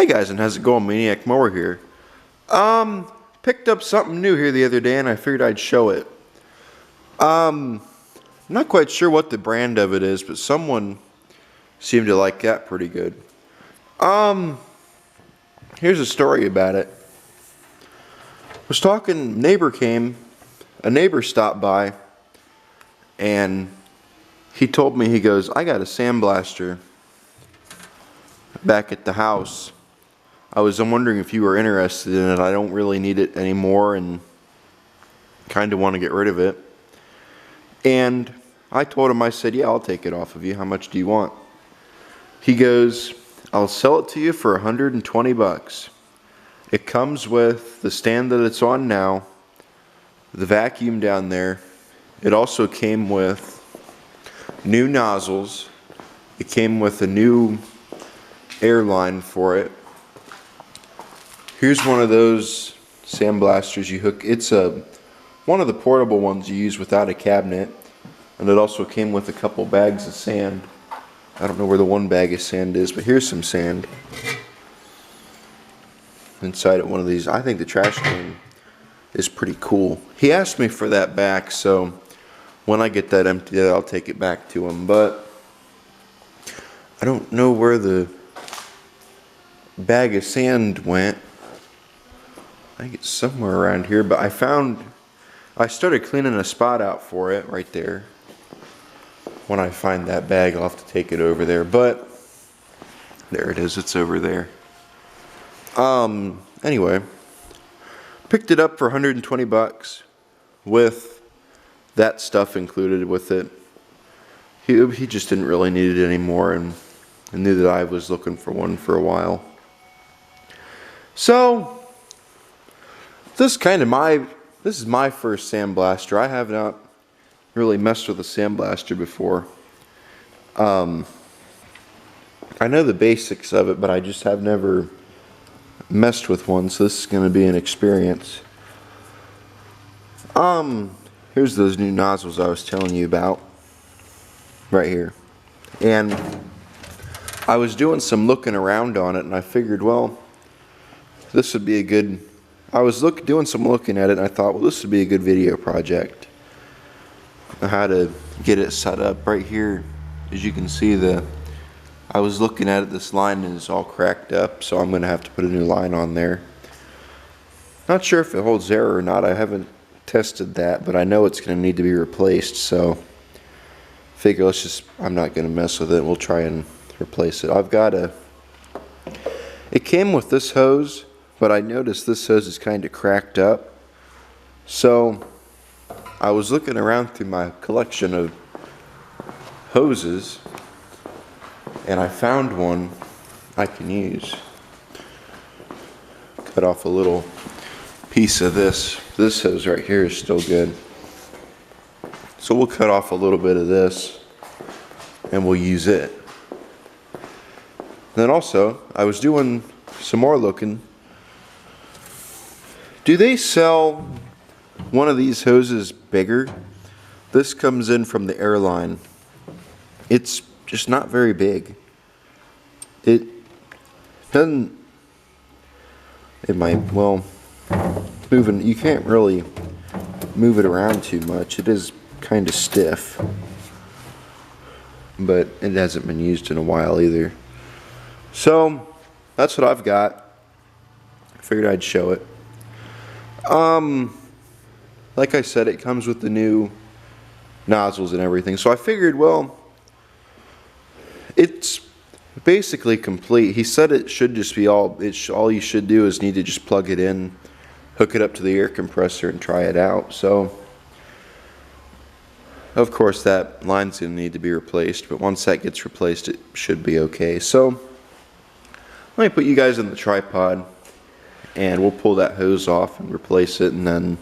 Hey guys, and how's it going? Maniac Mower here. Picked up something new here the other day and I figured I'd show it. I'm not quite sure what the brand of it is, but someone seemed to like that pretty good. Here's a story about it. Was talking, a neighbor stopped by and he told me, he goes, I got a sandblaster back at the house. I'm wondering if you were interested in it. I don't really need it anymore and kind of want to get rid of it. And I told him, I said, yeah, I'll take it off of you. How much do you want? He goes, I'll sell it to you for $120. It comes with the stand that it's on now, the vacuum down there. It also came with new nozzles. It came with a new air line for it. Here's one of those sandblasters you hook. It's one of the portable ones you use without a cabinet. And it also came with a couple bags of sand. I don't know where the one bag of sand is, but here's some sand inside of one of these. I think the trash can is pretty cool. He asked me for that back, so when I get that emptied out, I'll take it back to him. But I don't know where the bag of sand went. I think it's somewhere around here, but I started cleaning a spot out for it right there. When I find that bag, I'll have to take it over there, but there it is, it's over there. Anyway, picked it up for $120 with that stuff included with it. He just didn't really need it anymore and knew that I was looking for one for a while. So this is my first sandblaster. I have not really messed with a sandblaster before. I know the basics of it, but I just have never messed with one, so this is going to be an experience. Here's those new nozzles I was telling you about right here. And I was doing some looking around on it and I figured, well, this would be a good, doing some looking at it and I thought, well, this would be a good video project. How to get it set up right here. As you can see, I was looking at it, this line is all cracked up, so I'm going to have to put a new line on there. Not sure if it holds air or not. I haven't tested that, but I know it's going to need to be replaced, so figure I'm not going to mess with it. We'll try and replace it. It came with this hose, but I noticed this hose is kind of cracked up. So I was looking around through my collection of hoses and I found one I can use. Cut off a little piece of this. This hose right here is still good. So we'll cut off a little bit of this and we'll use it. Then also, I was doing some more looking. Do they sell one of these hoses bigger? This comes in from the airline. It's just not very big. It might, well, you can't really move it around too much. It is kind of stiff, but it hasn't been used in a while either. So that's what I've got. I figured I'd show it. Like I said, it comes with the new nozzles and everything. So I figured, well, it's basically complete. He said it should just be all you should do is need to just plug it in, hook it up to the air compressor and try it out. So of course that line's going to need to be replaced, but once that gets replaced it should be okay. So let me put you guys in the tripod and we'll pull that hose off and replace it and then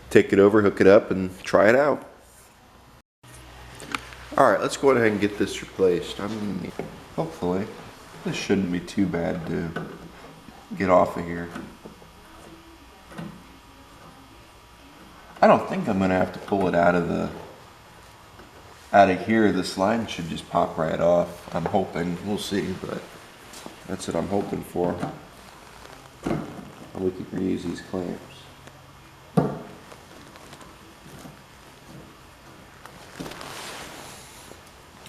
take it over, hook it up and try it out. Alright, let's go ahead and get this replaced. Hopefully, this shouldn't be too bad to get off of here. I don't think I'm going to have to pull it out of here. This line should just pop right off. I'm hoping. We'll see, but That's what I'm hoping for. And we can reuse these clamps.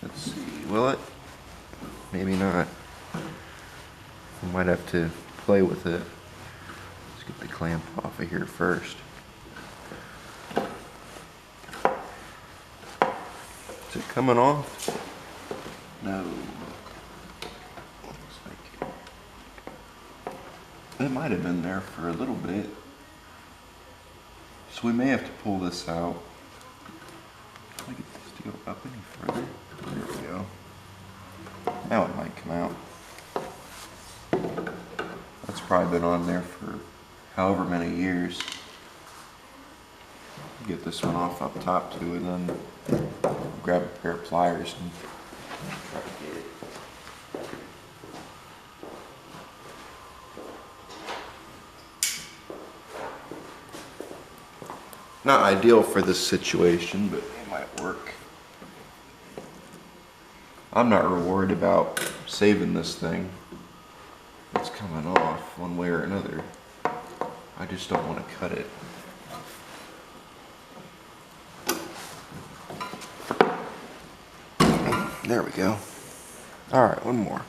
Let's see, will it? Maybe not. We might have to play with it. Let's get the clamp off of here first. Is it coming off? No. Looks like it might have been there for a little bit. So we may have to pull this out. Can I get this to go up any further? There we go. Now it might come out. That's probably been on there for however many years. Get this one off up top too, and then grab a pair of pliers and try to get it. Not ideal for this situation, but it might work. I'm not real worried about saving this thing. It's coming off one way or another. I just don't want to cut it. There we go. All right, one more.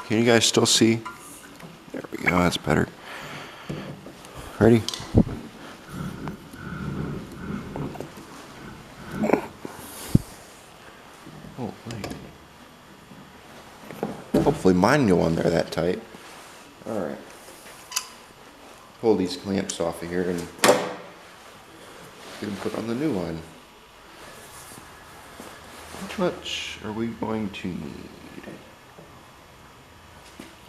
Can you guys still see? There we go, that's better. Ready? Oh, wait. Hopefully mine go on there that tight. All right. Pull these clamps off of here and get them put on the new one. How much are we going to need?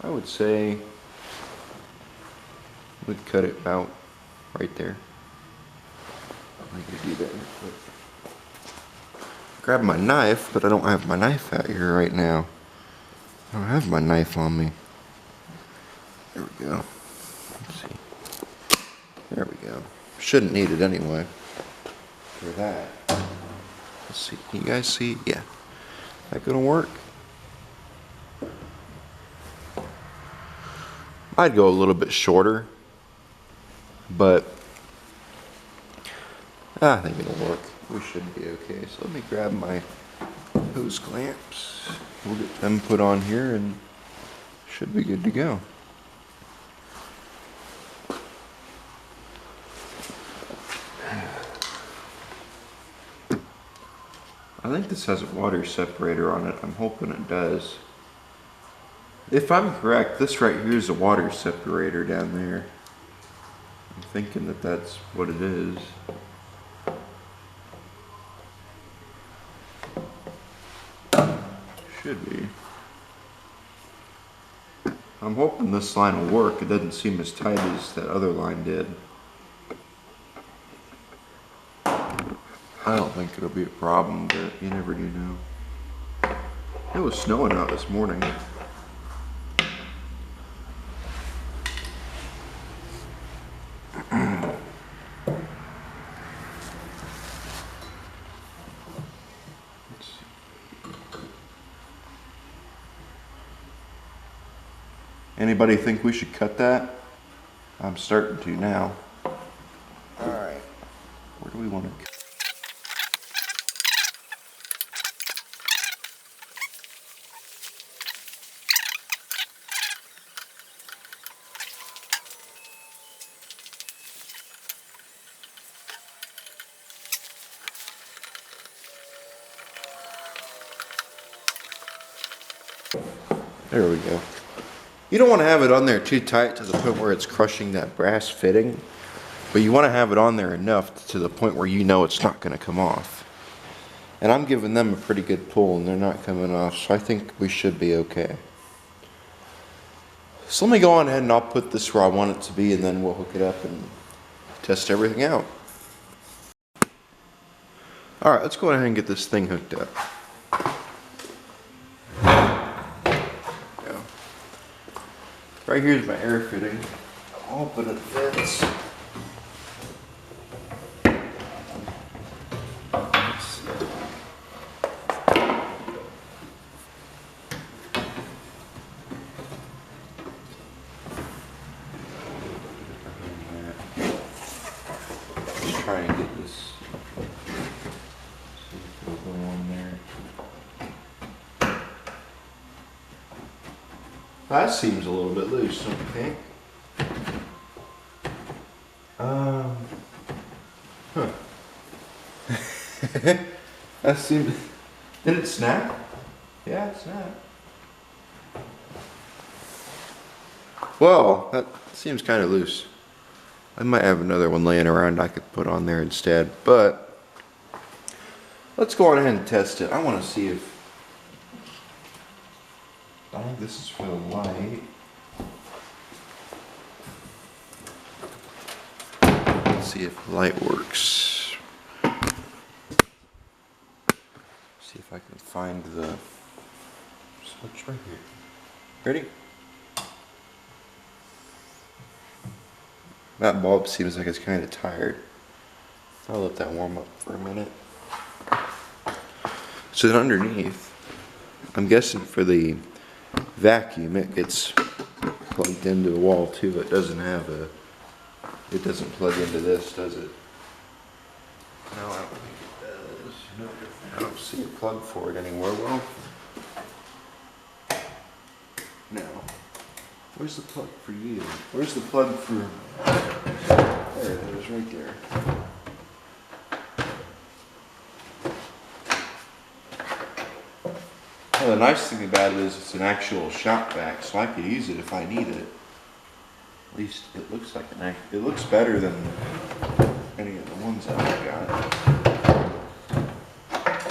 I would say we'd cut it about right there. I could do that real quick. Grab my knife, but I don't have my knife out here right now. I don't have my knife on me. There we go. Let's see. There we go. Shouldn't need it anyway. For that. Let's see. Can you guys see? Yeah. That gonna work? I'd go a little bit shorter, but I think it'll work. We should be okay. So let me grab my hose clamps. We'll get them put on here and should be good to go. I think this has a water separator on it. I'm hoping it does. If I'm correct, this right here is a water separator down there. I'm thinking that that's what it is. Should be. I'm hoping this line will work. It doesn't seem as tight as that other line did. I don't think it'll be a problem, but you never do know. It was snowing out this morning. Anybody think we should cut that? I'm starting to now. Alright. Where do we want to cut? There we go. You don't want to have it on there too tight to the point where it's crushing that brass fitting, but you want to have it on there enough to the point where you know it's not going to come off. And I'm giving them a pretty good pull and they're not coming off, so I think we should be okay. So let me go on ahead and I'll put this where I want it to be and then we'll hook it up and test everything out. Alright, let's go ahead and get this thing hooked up. Right here's my air fitting. I'm hoping it fits. That seems a little bit loose, don't you think? Huh. That seemed. Did it snap? Yeah, it snapped. Well, that seems kind of loose. I might have another one laying around I could put on there instead, but let's go on ahead and test it. I want to see if. I think this is for the light. Let's see if the light works. See if I can find the switch right here. Ready? That bulb seems like it's kind of tired. I'll let that warm up for a minute. So then underneath, I'm guessing for the vacuum, it gets plugged into the wall too. It doesn't have a, it doesn't plug into this, does it? No, I don't think it does. No, I don't see a plug for it anywhere. Well, no. Where's the plug for you? Where's the plug for? There it is, right there. Well, the nice thing about it is it's an actual shop vac, so I could use it if I need it. At least it looks like it looks better than any of the ones I've got.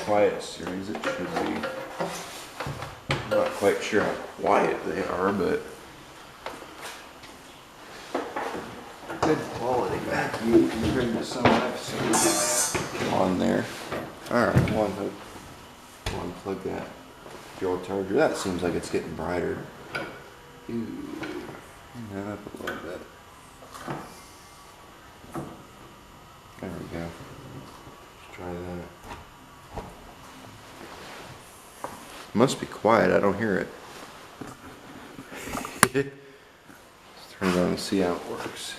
Quiet series, it should be. I'm not quite sure how quiet they are, but good quality vacuum compared to some I've seen on there. Alright, one to unplug that dual charger. That seems like it's getting brighter. Ooh, turn that up a little bit. There we go. Let's try that. It must be quiet, I don't hear it. Let's turn it on and see how it works.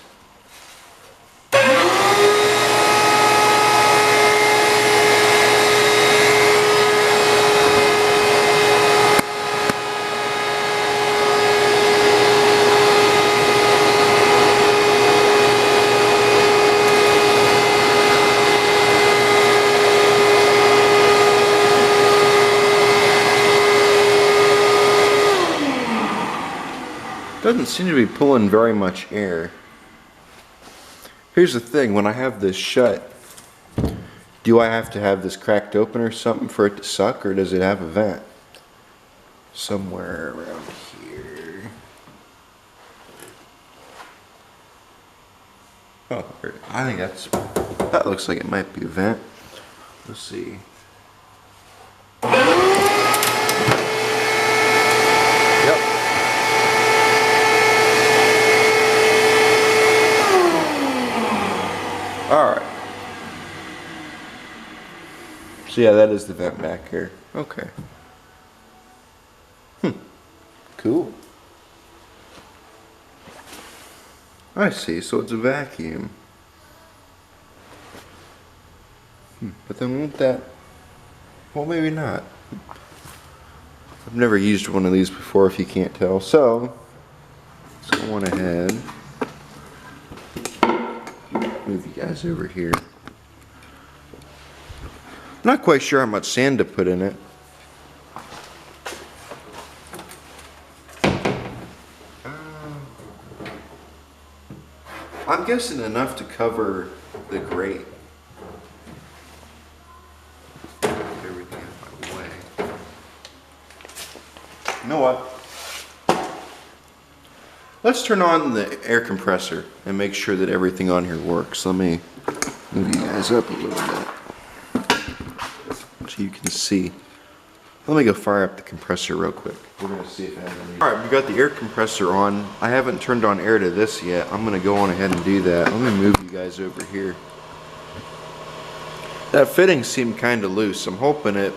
Doesn't seem to be pulling very much air. Here's the thing, when I have this shut, do I have to have this cracked open or something for it to suck, or does it have a vent? Somewhere around here. Oh, I think that looks like it might be a vent. Let's see. Alright. So yeah, that is the vent back here. Okay. Cool. I see, so it's a vacuum. But then won't that... Well, maybe not. I've never used one of these before, if you can't tell. So, let's go on ahead. Move you guys over here. I'm not quite sure how much sand to put in it. I'm guessing enough to cover the grate. Get everything out of my way. You know what? Let's turn on the air compressor and make sure that everything on here works. Let me move you guys up a little bit so you can see. Let me go fire up the compressor real quick. We're gonna see if it has any. All right, we got the air compressor on. I haven't turned on air to this yet. I'm gonna go on ahead and do that. Let me move you guys over here. That fitting seemed kind of loose. I'm hoping it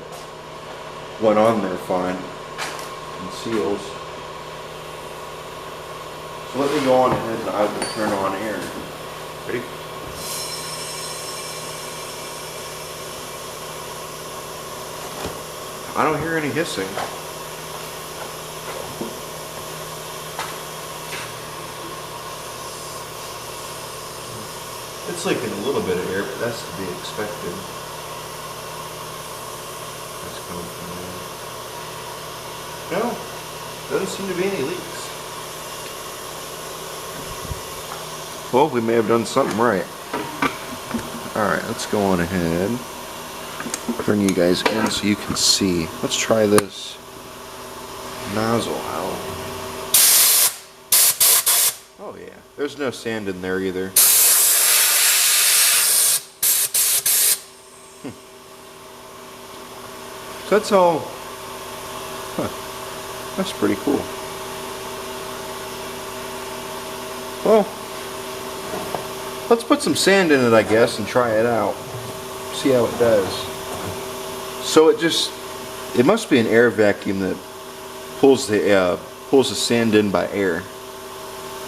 went on there fine and seals. So let me go on ahead and I will turn on air. Ready? I don't hear any hissing. It's leaking a little bit of air, but that's to be expected. That's coming from there. No, doesn't seem to be any leaks. Well, we may have done something right. Alright, let's go on ahead. Bring you guys in so you can see. Let's try this nozzle out. Oh yeah, there's no sand in there either. So that's all. That's pretty cool. Well, let's put some sand in it, I guess, and try it out. See how it does. So it must be an air vacuum that pulls the sand in by air.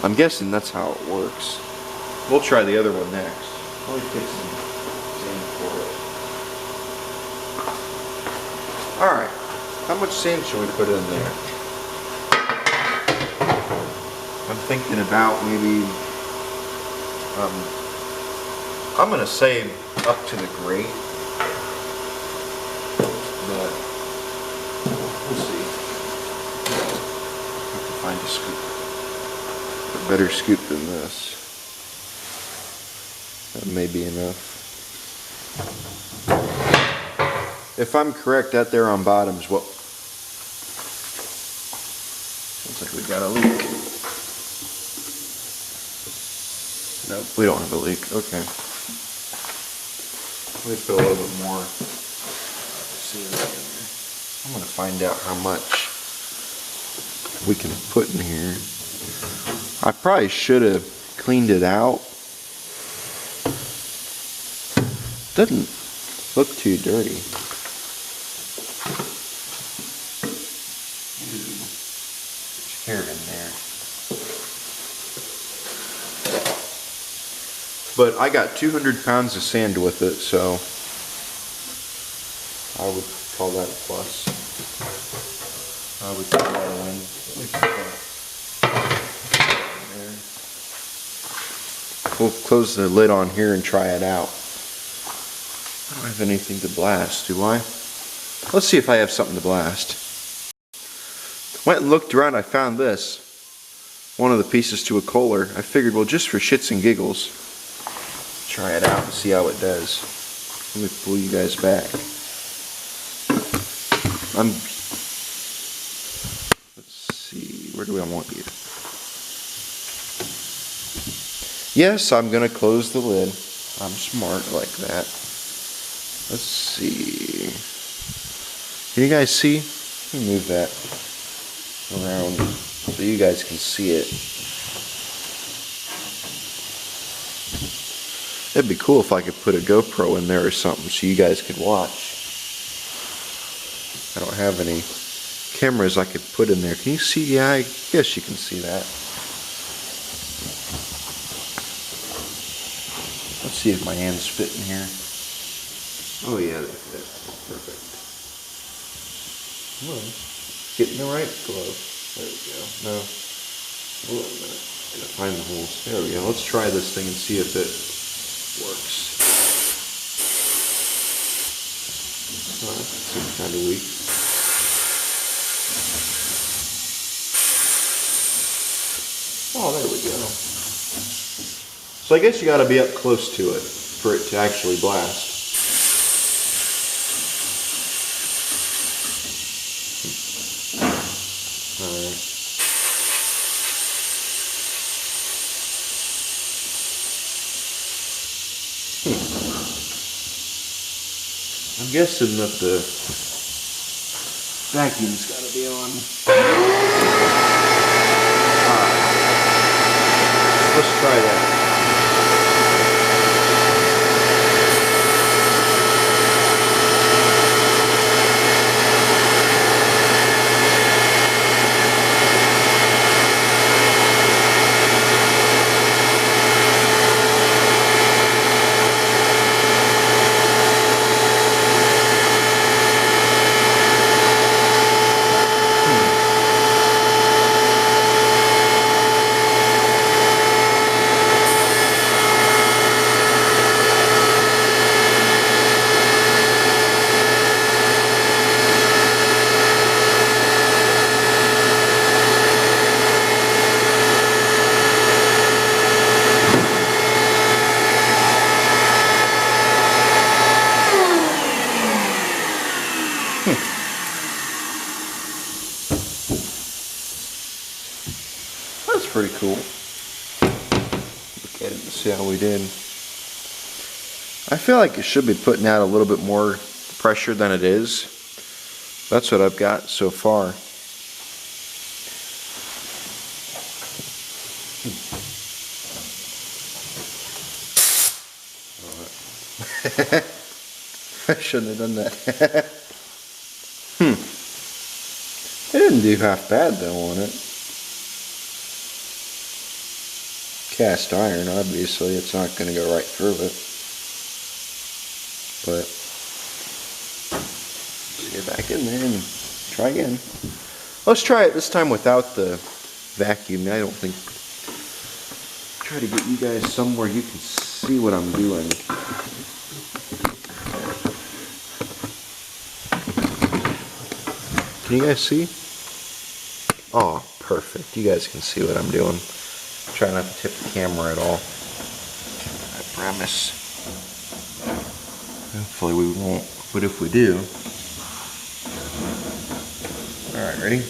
I'm guessing that's how it works. We'll try the other one next. Let me get some sand for it. Alright, how much sand should we put in there? I'm thinking about maybe, I'm going to say up to the grate, but we'll see. I have to find a scoop. A better scoop than this. That may be enough. If I'm correct, that there on bottom is what... Looks like we got a leak. Nope, we don't have a leak. Okay. Let me put a little bit more. I'm going to find out how much we can put in here. I probably should have cleaned it out. Doesn't look too dirty. There's hair in there. But I got 200 pounds of sand with it, so I would call that a plus. I would call that a win. We'll close the lid on here and try it out. I don't have anything to blast, do I? Let's see if I have something to blast. Went and looked around, I found this. One of the pieces to a Kohler. I figured, well, just for shits and giggles, try it out and see how it does. Let me pull you guys back. Let's see, where do I want you? Yes, I'm gonna close the lid. I'm smart like that. Let's see. Can you guys see? Let me move that around so you guys can see it. It'd be cool if I could put a GoPro in there or something so you guys could watch. I don't have any cameras I could put in there. Can you see? Yeah, I guess you can see that. Let's see if my hands fit in here. Oh yeah, they fit. Perfect. Come on. Getting the right glove. There we go. No. Hold on a minute. Gotta find the holes. There we go. Let's try this thing and see if it works. Seems kind of weak. Oh, there we go. So I guess you got to be up close to it for it to actually blast. Alright. I'm guessing that the vacuum's got to be on. Let's try that. pretty cool. Look at it and see how we did. I feel like it should be putting out a little bit more pressure than it is. That's what I've got so far. I shouldn't have done that. It didn't do half bad though on it. Cast iron, obviously, it's not going to go right through it. But let's get back in there and try again. Let's try it this time without the vacuum. I don't think. Try to get you guys somewhere you can see what I'm doing. Can you guys see? Oh, perfect. You guys can see what I'm doing. Try not to tip the camera at all. I promise. Hopefully we won't, but if we do. Alright, ready?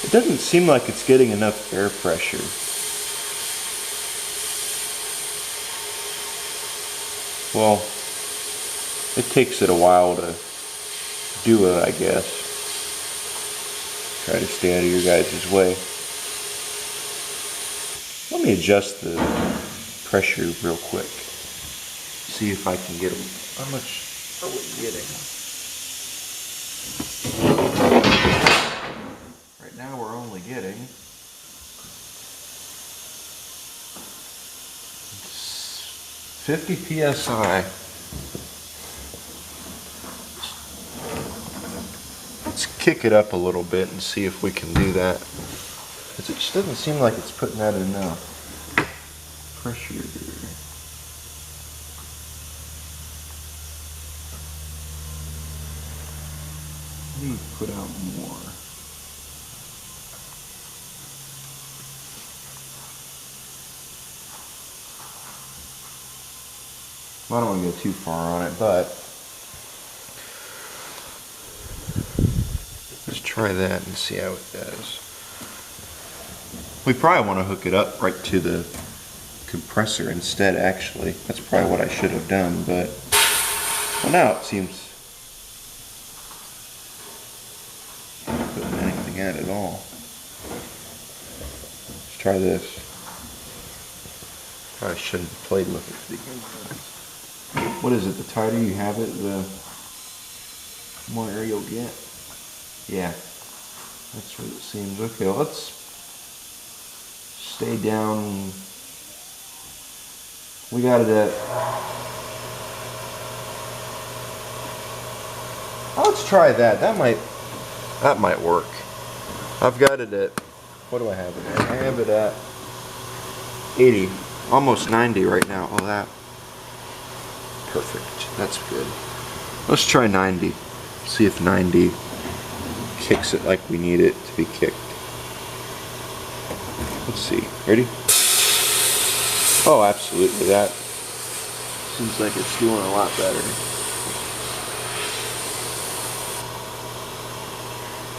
It doesn't seem like it's getting enough air pressure. Well, it takes it a while to do it, I guess. Try to stay out of your guys' way. Let me adjust the pressure real quick. See if I can get them. How much are we getting? Right now we're only getting 50 psi. Let's kick it up a little bit and see if we can do that. Because it just doesn't seem like it's putting out enough pressure. I need to put out more. I don't want to go too far on it, but let's try that and see how it does. We probably want to hook it up right to the compressor instead, actually. That's probably what I should have done, but well, now it seems not putting anything out at all. Let's try this. Probably shouldn't have played with it to begin with. What is it? The tighter you have it, the more air you'll get. Yeah, that's what it seems. Okay, well, let's stay down. We got it at. Let's try that. That might work. I've got it at. What do I have it at? I have it at 80, almost 90 right now. Oh, that. Perfect. That's good. Let's try 90. See if 90 kicks it like we need it to be kicked. Let's see. Ready? Oh, absolutely. That seems like it's doing a lot better.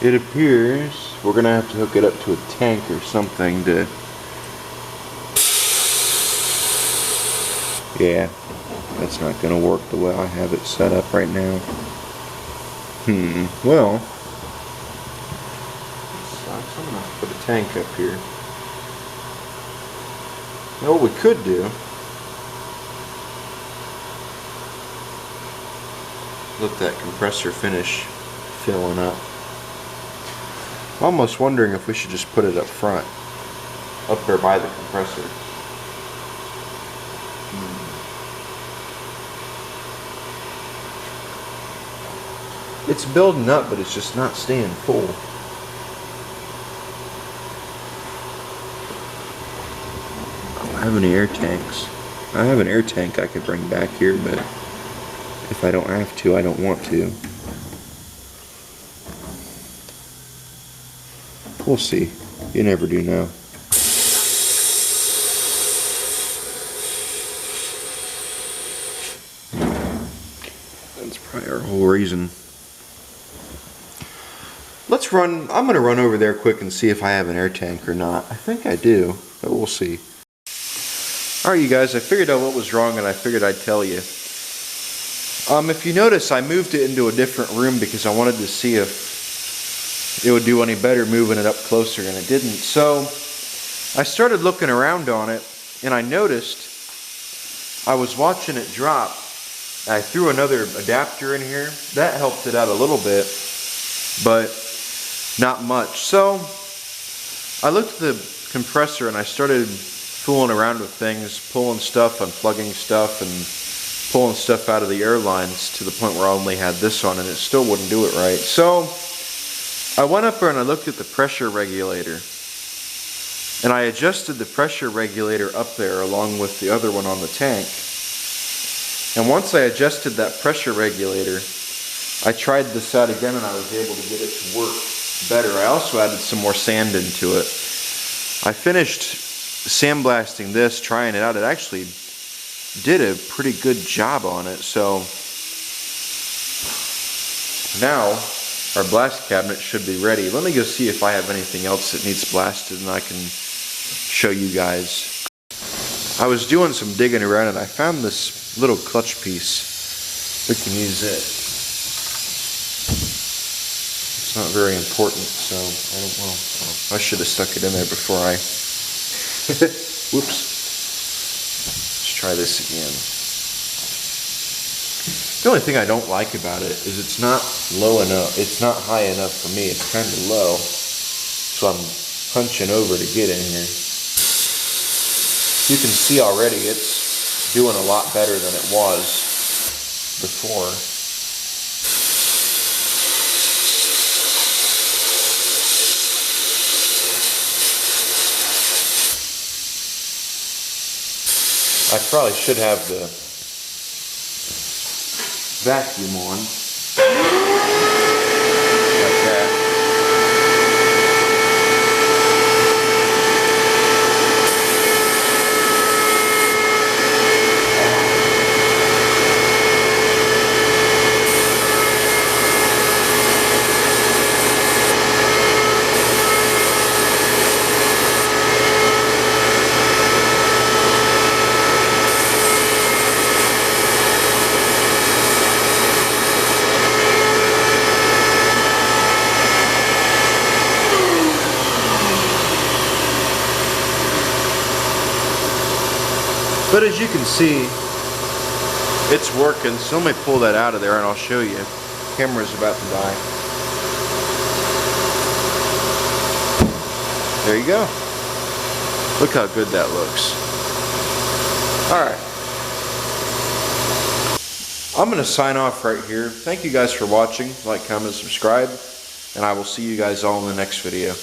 It appears we're going to have to hook it up to a tank or something to... Yeah. That's not going to work the way I have it set up right now. Well, I'm going to put a tank up here. Now what we could do, let that compressor finish filling up. I'm almost wondering if we should just put it up front, up there by the compressor. It's building up, but it's just not staying full. I don't have any air tanks. I have an air tank I could bring back here, but if I don't have to, I don't want to. We'll see. You never do know. That's probably our whole reason. I'm gonna run over there quick and see if I have an air tank or not. I think I do, but we'll see. Alright you guys, I figured out what was wrong and I figured I'd tell you. If you notice, I moved it into a different room because I wanted to see if it would do any better moving it up closer, and it didn't. So I started looking around on it and I noticed I was watching it drop. I threw another adapter in here. That helped it out a little bit, but not much. So I looked at the compressor and I started fooling around with things, pulling stuff, unplugging stuff, and pulling stuff out of the air lines to the point where I only had this on and it still wouldn't do it right. So I went up there and I looked at the pressure regulator. And I adjusted the pressure regulator up there along with the other one on the tank. And once I adjusted that pressure regulator, I tried this out again and I was able to get it to work better. I also added some more sand into it. I finished sandblasting this, trying it out. It actually did a pretty good job on it. So now our blast cabinet should be ready. Let me go see if I have anything else that needs blasted and I can show you guys. I was doing some digging around and I found this little clutch piece. We can use it. It's not very important, so I should have stuck it in there before I whoops. Let's try this again. The only thing I don't like about it is it's not low enough. It's not high enough for me. It's kind of low. So I'm hunching over to get in here. You can see already it's doing a lot better than it was before. I probably should have the vacuum on. Like that. But as you can see, it's working. So let me pull that out of there and I'll show you. Camera's about to die. There you go. Look how good that looks. Alright. I'm going to sign off right here. Thank you guys for watching. Like, comment, subscribe. And I will see you guys all in the next video.